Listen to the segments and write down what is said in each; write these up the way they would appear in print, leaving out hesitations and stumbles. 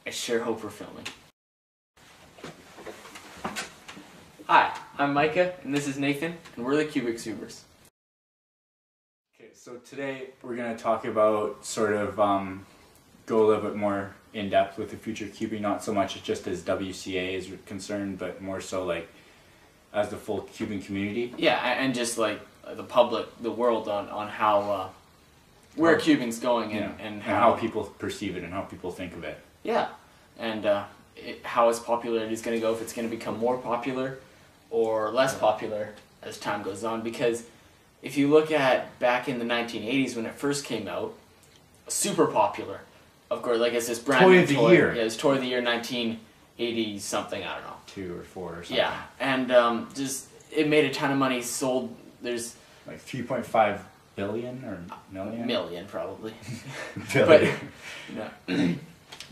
I sure hope we're filming. Hi, I'm Micah, and this is Nathan, and we're the Cubic Subers. Okay, so today we're going to talk about sort of go a little bit more in depth with the future cubing, not so much just as WCA is concerned, but more so like as the full cubing community. Yeah, and just like the public, the world on how where cubing's going and how people perceive it and how people think of it. Yeah, and how its popularity is going to go, if it's going to become more popular or less popular as time goes on. Because if you look at back in the 1980s when it first came out, super popular. Of course, like it's this brand new toy of the year. Yeah, it was toy of the year 1980 something, I don't know. 2 or 4 or something. Yeah, and just it made a ton of money. Sold there's like 3.5 billion or million. Million probably. Billion. But no.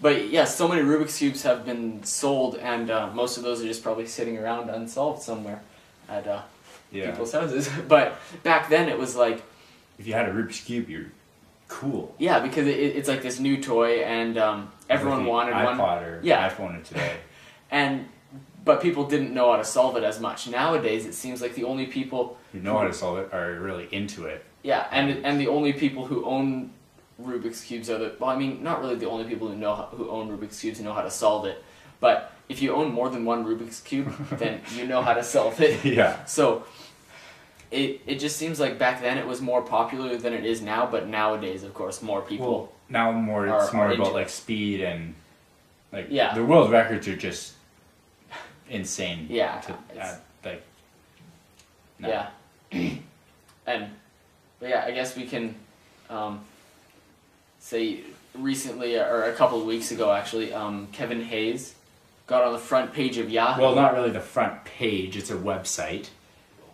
But yeah, so many Rubik's Cubes have been sold, and most of those are just probably sitting around unsolved somewhere at people's houses. But back then it was like, if you had a Rubik's Cube, you're cool. Yeah, because it's like this new toy, and everyone like wanted iPod one. Or yeah, iPhone of today. But people didn't know how to solve it as much. Nowadays, it seems like the only people who know how to solve it are really into it. Yeah, and the only people who own Rubik's Cubes are not really the only people who own Rubik's Cubes who know how to solve it. But if you own more than one Rubik's Cube, then you know how to solve it. Yeah. So it just seems like back then it was more popular than it is now, but nowadays, of course, more people. Well, now it's more about like speed and like the world records are just insane. Yeah. No. Yeah. But yeah, I guess we can say recently, or a couple of weeks ago actually, Kevin Hayes got on the front page of Yahoo. Well, not really the front page, it's a website.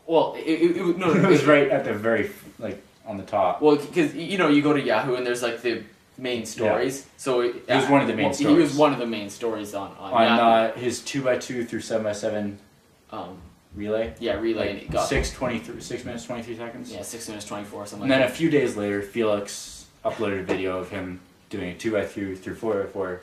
Well, it was right at the very, like, on the top. Well, because, you go to Yahoo and there's like the main stories. Yeah. So he was one of the main stories. He was one of the main stories on Yahoo. His 2x2 through 7x7 relay. Yeah, relay. Like, and it got 6 minutes 23 seconds. Yeah, 6 minutes 24 something. And then a few days later, Felix uploaded a video of him doing a 2x2 through 4x4.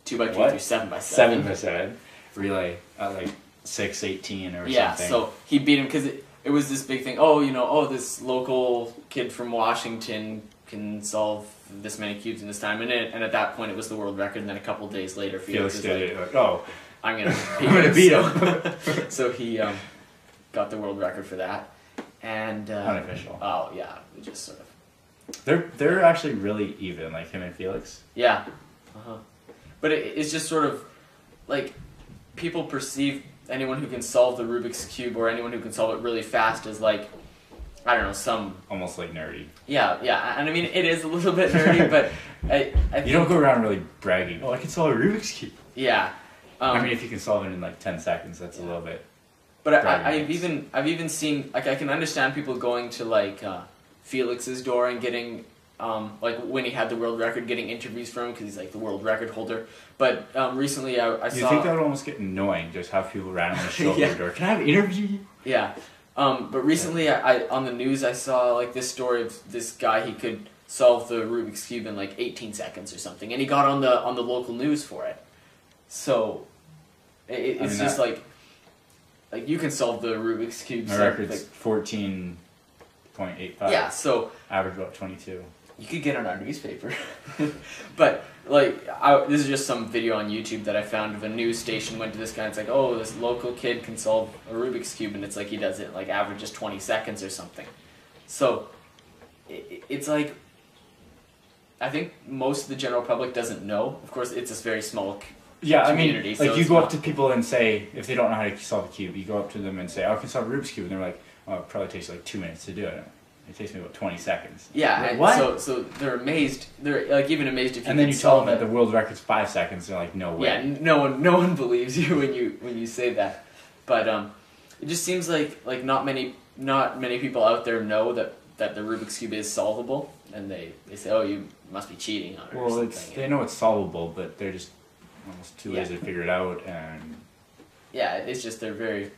2x2 through 7x7. 7x7 relay at like 6:18 or something. Yeah, so he beat him because it was this big thing. Oh, this local kid from Washington can solve this many cubes in this time, and at that point it was the world record. And then a couple days later, Felix did it. Like, oh, I'm gonna beat him. So he got the world record for that, and unofficial. Oh yeah, we just sort of. They're actually really even, like him and Felix. Yeah, but it's just sort of like people perceive anyone who can solve the Rubik's Cube or anyone who can solve it really fast as like, I don't know, some almost like nerdy. Yeah, and I mean it is a little bit nerdy, but I think, you don't go around really bragging. Oh, I can solve a Rubik's Cube. Yeah, I mean if you can solve it in like 10 seconds, that's a little bit. But I've even seen, like, I can understand people going to like Felix's door and getting like when he had the world record, getting interviews from him because he's like the world record holder. But recently I saw. You think that would almost get annoying, just have people randomly show up at your door? Can I have an interview? Yeah. But recently I on the news I saw like this story of this guy, he could solve the Rubik's Cube in like 18 seconds or something, and he got on the local news for it. So it's just like you can solve the Rubik's Cube. My record's like 14.85. Yeah, so average about 22. You could get on our newspaper. But like this is just some video on YouTube that I found of a news station went to this guy and it's like, oh, this local kid can solve a Rubik's Cube, and it's like he does it like averages 20 seconds or something. So it's like, I think most of the general public doesn't know. Of course, it's a very small community. Like, so you go up to people and say, if they don't know how to solve a cube, you go up to them and say, oh, I can solve a Rubik's Cube, and they're like, oh, it probably takes like 2 minutes to do it. It takes me about 20 seconds. Yeah, like, what? So they're amazed. They're like even amazed if you. And then you tell them that the world record's 5 seconds. They're like, no way. Yeah, no one believes you when you say that. But it just seems like not many people out there know that the Rubik's Cube is solvable, and they say, oh, you must be cheating on it. Well, or something. They know it's solvable, but they're just almost too lazy to figure it out, and yeah, it's just they're very.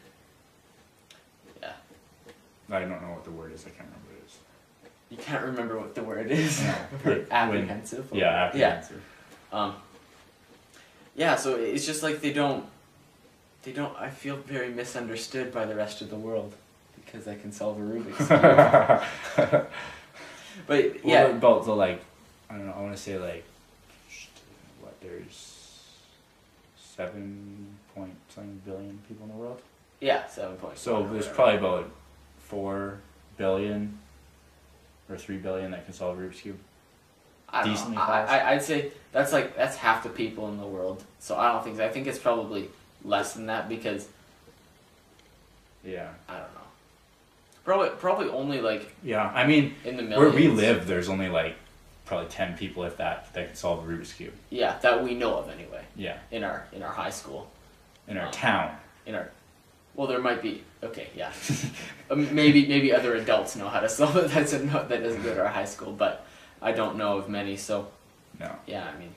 Yeah. I don't know what the word is. I can't remember. You can't remember what the word is. No, apprehensive. Yeah, apprehensive. Yeah. Yeah, so it's just like they don't. I feel very misunderstood by the rest of the world because I can solve a Rubik's cube. But yeah, about the like, I don't know. I want to say like, what? There's 7 point something billion people in the world. yeah, 7 point. So there's probably about 4 billion or 3 billion that can solve a Rubik's cube. I don't decently know. fast. I'd say that's half the people in the world. So I don't think so. I think it's probably less than that because Yeah. I don't know. Probably only like Yeah. I mean, in the where millions. we live, there's only like probably 10 people, if that can solve a Rubik's cube. Yeah, that we know of anyway. Yeah. In our high school. In our town. Well, there might be. Okay, yeah. maybe other adults know how to solve it. That doesn't go to our high school, but I don't know of many. So No. yeah, I mean,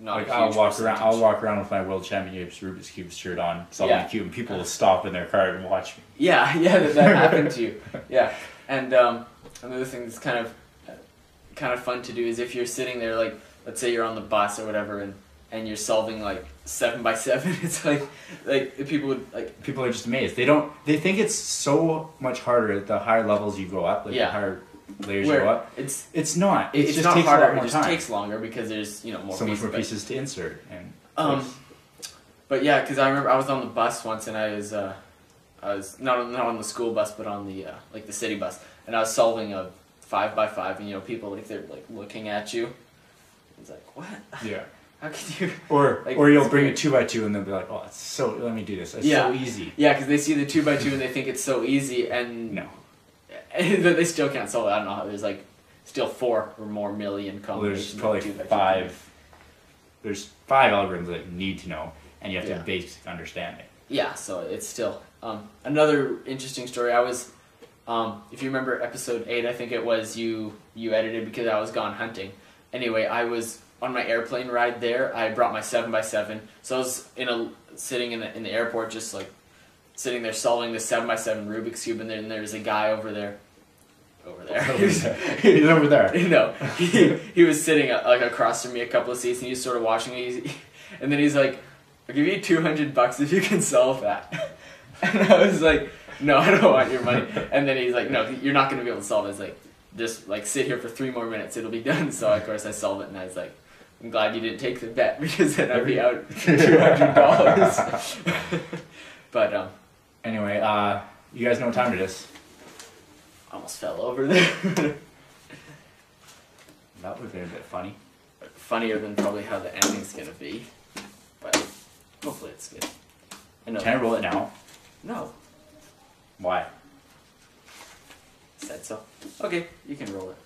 not Like a I'll huge walk around. percentage. I'll walk around with my World Championships Rubik's cube shirt on, solving Yeah. a cube, and people will stop in their car and watch me. Yeah, that happened to you. Yeah, and another thing that's kind of fun to do is if you're sitting there, like let's say you're on the bus or whatever, and you're solving like 7 by 7. It's like people would like. People are just amazed. They think it's so much harder at the higher levels you go up, like Yeah. the higher layers Where you go up. It's not. It It's just not takes harder. a lot more It just time. takes longer because there's more so much pieces. more but- pieces to insert and. But yeah, because I remember I was on the bus once, and I was not on the school bus, but on the like the city bus, and I was solving a 5 by 5, and people like they're like looking at you. It's like, what? Yeah. How can you? Or Like, or you'll it's bring a great. 2x2 and they'll be like, oh, it's so. Let me do this. It's Yeah. so easy. Yeah, because they see the 2 by 2 and they think it's so easy, and No. but they still can't solve it. I don't know how. There's like still 4 or more million Well, combinations. there's probably of 2 by 2. 5. There's 5 algorithms that you need to know, and you have to Yeah. have basic understanding. Yeah, so it's still another interesting story. I was, if you remember episode 8, I think it was you edited because I was gone hunting. Anyway, I was on my airplane ride there. I brought my 7 by 7, so I was sitting in the airport, just like sitting there solving the 7 by 7 Rubik's cube, and then there's a guy over there. He's over there. No, he was sitting like across from me a couple of seats, and he was sort of watching me. And then he's like, "I'll give you $200 if you can solve that." And I was like, "No, I don't want your money." And then he's like, "No, you're not going to be able to solve it." It's like, "Just like sit here for 3 more minutes, it'll be done." So of course I solved it, and I was like, "I'm glad you didn't take the bet because then I'd be out $200." But Anyway, you guys know what time it is. almost fell over there. That would have been a bit funny. Funnier than probably how the ending's gonna be, but hopefully it's good. I know. Can I roll it now? No, Why? said so. Okay, you can roll it.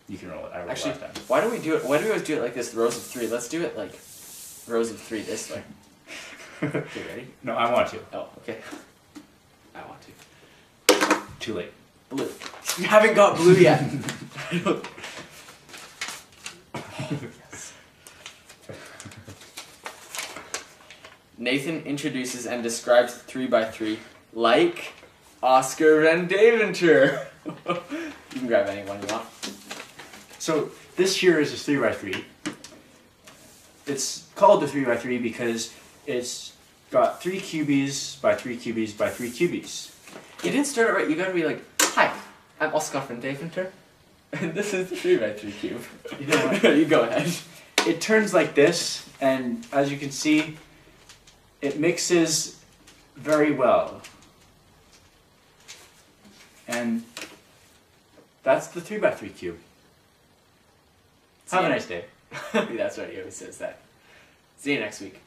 You can roll it. I rolled Actually, last time. why do we do it? Why do we always do it like this? Rows of 3. Let's do it like rows of 3 this way. Okay, ready? No, I want to. Oh, okay. I want to. Too late. Blue. You haven't got blue yet. Yes. Nathan introduces and describes the 3 by 3 like Oscar Van Deventer. You can grab anyone you want. So this here is a 3x3. It's called the 3x3 because it's got 3 cubies by 3 cubies by 3 cubies. You didn't start it right. You gotta be like, "Hi, I'm Oscar Van Deventer, and this is the 3 by 3 cube." You know what? You go ahead. It turns like this, and as you can see, it mixes very well. And that's the 3x3 cube. Have a nice day. That's right. He always says that. See you next week.